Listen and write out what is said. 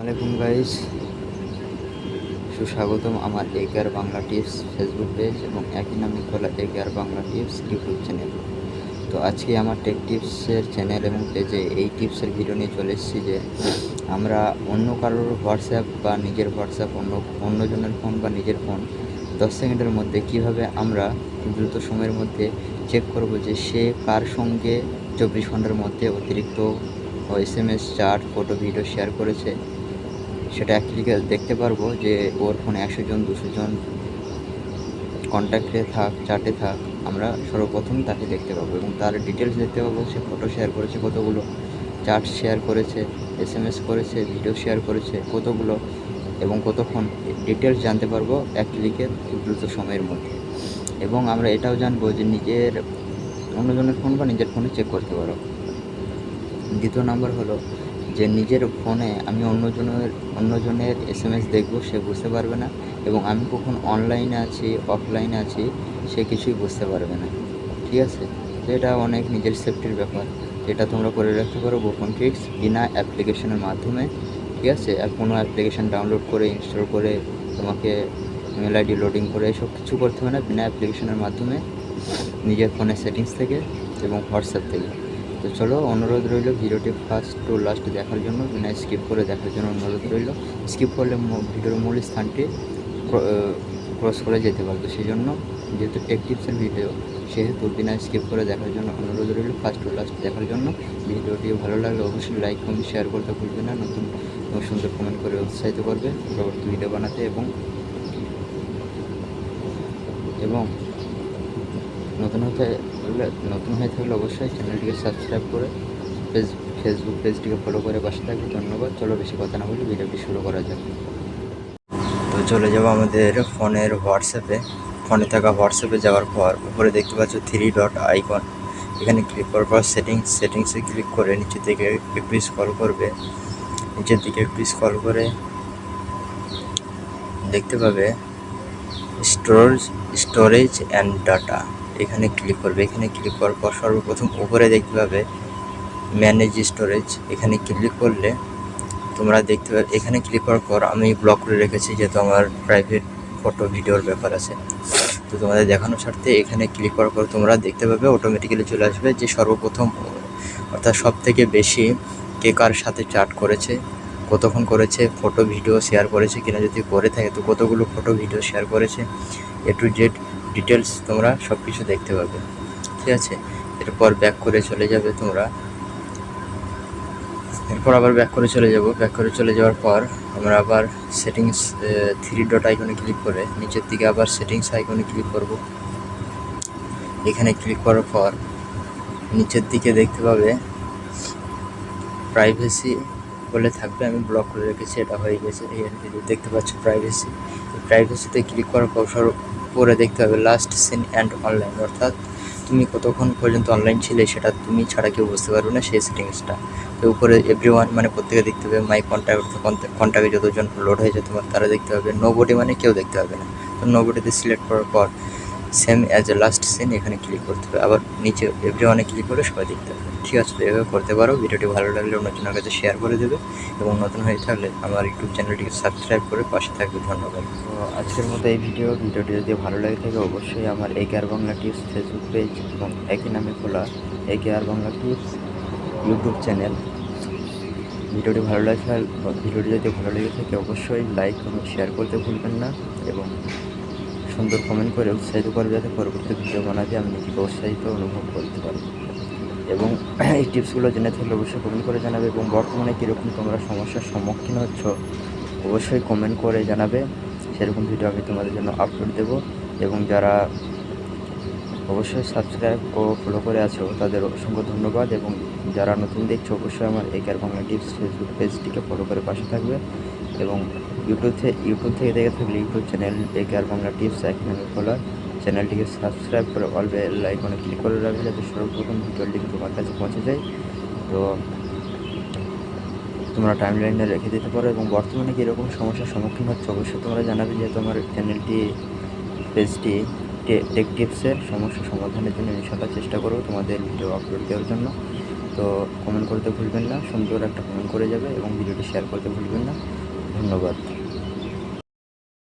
আলাইকুম গাইস, সুস্বাগতম আমার একেআর বাংলা টিপস ফেসবুক পেজ এবং একই নামে খোলা একেআর বাংলা টিপস ইউটিউব চ্যানেল। তো আজকে আমার টেক টিপসের চ্যানেল এবং পেজে এই টিপসের ভিডিও নিয়ে চলে এসেছি যে আমরা অন্য কারোর হোয়াটসঅ্যাপ বা নিজের হোয়াটসঅ্যাপ অন্যজনের ফোন বা নিজের ফোন 10 সেকেন্ডের মধ্যে কিভাবে আমরা দ্রুত সময়ের মধ্যে চেক করব যে সে কার সঙ্গে 24 ঘন্টার মধ্যে অতিরিক্ত SMS, chat, photo, video share করেছে। সেটা এক ক্লিকে দেখতে পারবো যে ওর ফোনে 100 জন 200 জন কন্ট্যাক্টে থাক, চ্যাটে থাক, আমরা সর্বপ্রথম তাকে দেখতে পাবো এবং তার ডিটেলস দেখতে পাবো। সে ফটো শেয়ার করেছে কতগুলো, চ্যাট শেয়ার করেছে, SMS করেছে, ভিডিও শেয়ার করেছে কতগুলো এবং কতক্ষণ, ডিটেলস জানতে পারবো এক ক্লিকে দ্রুত সময়ের মধ্যে। এবং আমরা এটাও জানবো যে অন্যজনের ফোন বা নিজের ফোনে চেক করতে পারো। দ্বিতীয় নাম্বার হলো যে নিজের ফোনে আমি অন্যজনের SMS দেখব, সে বুঝতে পারবে না এবং আমি কখন অনলাইনে আছি অফলাইনে আছি সে কিছুই বুঝতে পারবে না। ঠিক আছে, তো এটা অনেক নিজের সেফটির ব্যাপার, যেটা তোমরা করে রাখতে পারো গোপন ট্রিক্স বিনা অ্যাপ্লিকেশনের মাধ্যমে। ঠিক আছে, কোনো অ্যাপ্লিকেশান ডাউনলোড করে ইনস্টল করে তোমাকে ইমেল আইডি লোডিং করে এসব কিছু করতে হবে না, বিনা অ্যাপ্লিকেশনের মাধ্যমে নিজের ফোনের সেটিংস থেকে এবং হোয়াটসঅ্যাপ থেকে। তো চলো, অনুরোধ রইল ভিডিওটি ফার্স্ট টু লাস্ট দেখার জন্য, বিনা স্কিপ করে দেখার জন্য অনুরোধ রইল। স্কিপ করলে ভিডিওর মূল স্থানটি ক্রস করে যেতে পারবে, সেই জন্য যেহেতু টেক টিপসের ভিডিও সেহেতু বিনা স্কিপ করে দেখার জন্য অনুরোধ রইল ফার্স্ট টু লাস্ট দেখার জন্য। ভিডিওটি ভালো লাগলে অবশ্যই লাইক কমেন্ট শেয়ার করতে ভুলবে না, নতুন সুন্দর কমেন্ট করে উৎসাহিত করবে পরবর্তী ভিডিও বানাতে এবং নতুন হয়ে থাকলে অবশ্যই চ্যানেলটিকে সাবস্ক্রাইব করে ফেসবুক পেজটিকে ফলো করে পাশে থাকবে। ধন্যবাদ। চলো বেশি কথা না বলে ভিডিওটি শুরু করা যাক। তো চলে যাবো আমাদের ফোনে থাকা হোয়াটসঅ্যাপে যাওয়ার পর উপরে দেখতে পাচ্ছ 3 ডট আইকন, এখানে ক্লিক করার পর সেটিংসে ক্লিক করে নিচের দিকে একটু স্ক্রল করবে। নিচের দিকে একটু স্ক্রল করে দেখতে পাবে স্টোরেজ অ্যান্ড ডাটা, এখানে ক্লিক করবে। এখানে ক্লিক করার পর সর্বপ্রথম উপরে দেখতে পাবে ম্যানেজ স্টোরেজ, এখানে ক্লিক করলে তোমরা দেখতে পাবে। এখানে ক্লিক করার পর আমি ব্লক করে রেখেছি যেহেতু আমার প্রাইভেট ফটো ভিডিওর ব্যাপার আছে, তো তোমাদের দেখানোর স্বার্থে এখানে ক্লিক করার পর তোমরা দেখতে পাবে অটোমেটিক্যালি চলে আসবে যে সর্বপ্রথম অর্থাৎ সব থেকে বেশি কে কার সাথে চ্যাট করেছে, কতক্ষণ করেছে, ফটো ভিডিও শেয়ার করেছে কিনা, যদি করে থাকে তো কতগুলো ফটো ভিডিও শেয়ার করেছে, A to Z ডিটেলস তোমরা সব কিছু দেখতে পাবে। ঠিক আছে, এরপর ব্যাক করে চলে যাবে তোমরা। এরপর আবার ব্যাক করে চলে যাওয়ার পর আমরা আবার সেটিংস 3 ডট আইকনে ক্লিক করে নিচের দিকে আবার সেটিংস আইকনে ক্লিক করব। এখানে ক্লিক করার পর নিচের দিকে দেখতে পাবে প্রাইভেসি বলে থাকবে, আমি ব্লক করে রেখেছি, এটা হয়ে গেছে। দেখতে পাচ্ছ প্রাইভেসিতে ক্লিক করার পর পরে দেখতে হবে লাস্ট সিন অ্যান্ড অনলাইন, অর্থাৎ তুমি কতক্ষণ পর্যন্ত অনলাইন ছিলে সেটা তুমি ছাড়া কেউ বুঝতে পারবে না, সেই সেটিংসটা। তো উপরে এভরিওয়ান মানে প্রত্যেকে দেখতে পাবে, মাই কন্ট্যাক্টে যতজন লোড হয়েছে তোমার তারা দেখতে পাবে, নোবডি মানে কেউ দেখতে পাবে না। তো নোবডিতে সিলেক্ট করার পর same as a last seen এখানে ক্লিক করতে হবে, আবার নিচে এভরিওয়ানে ক্লিক করে সবাই দেখতে হবে। ঠিক আছে, তো এভাবে করতে পারো। ভিডিওটি ভালো লাগলে অন্যজনের কাছে শেয়ার করে দেবে এবং নতুন হয়ে থাকলে আমার ইউটিউব চ্যানেলটিকে সাবস্ক্রাইব করে পাশে থাকবে। ধন্যবাদ। তো আজকের মতো এই ভিডিওটি যদি ভালো লাগে থাকে অবশ্যই আমার একেআর বাংলা টিপস ফেসবুক পেজ এবং একই নামে খোলা একেআর বাংলা টিপস ইউটিউব চ্যানেল। ভিডিওটি যদি ভালো লেগে থাকে অবশ্যই লাইক এবং শেয়ার করতে ভুলবেন না এবং সুন্দর কমেন্ট করে উৎসাহিত করবে যাতে পরবর্তী ভিডিও বানাতে আমি নিজেকে উৎসাহিত অনুভব করতে পারি। এবং এই টিপসগুলো জেনে থাকলে অবশ্যই কমেন্ট করে জানাবে এবং বর্তমানে কীরকম তোমরা সমস্যার সম্মুখীন হচ্ছ অবশ্যই কমেন্ট করে জানাবে, সেরকম ভিডিও আমি তোমাদের জন্য আপলোড দেবো। এবং যারা অবশ্যই সাবস্ক্রাইব ও ফলো করে আছো তাদের অসংখ্য ধন্যবাদ এবং যারা নতুন দেখছো অবশ্যই আমার একেআর বাংলা টিপস ফেসবুক পেজটিকে ফলো করে পাশে থাকবে এবং ইউটিউব থেকে দেখে থাকলে ইউটিউব চ্যানেল একেআর বাংলা টিপস একই নামে খোলা চ্যানেলটিকে সাবস্ক্রাইব করে অল বেল আইকনে ক্লিক করে রাখবে যাতে সর্বপ্রথম ভিডিওর লিঙ্ক তোমার কাছে পৌঁছে যায়। তো তোমরা টাইমলাইনে রেখে দিতে পারো এবং বর্তমানে কীরকম সমস্যার সম্মুখীন হচ্ছে অবশ্যই তোমরা জানাবে, যেহেতু আমার পেজটি টেক টিপসের সমস্যা সমাধানের জন্য ইনশাআল্লাহ চেষ্টা করবো তোমাদের ভিডিও আপলোড দেওয়ার জন্য। তো কমেন্ট করতে ভুলবেন না, সুন্দর একটা কমেন্ট করে যাবে এবং ভিডিওটি শেয়ার করতে ভুলবেন না। ধন্যবাদ।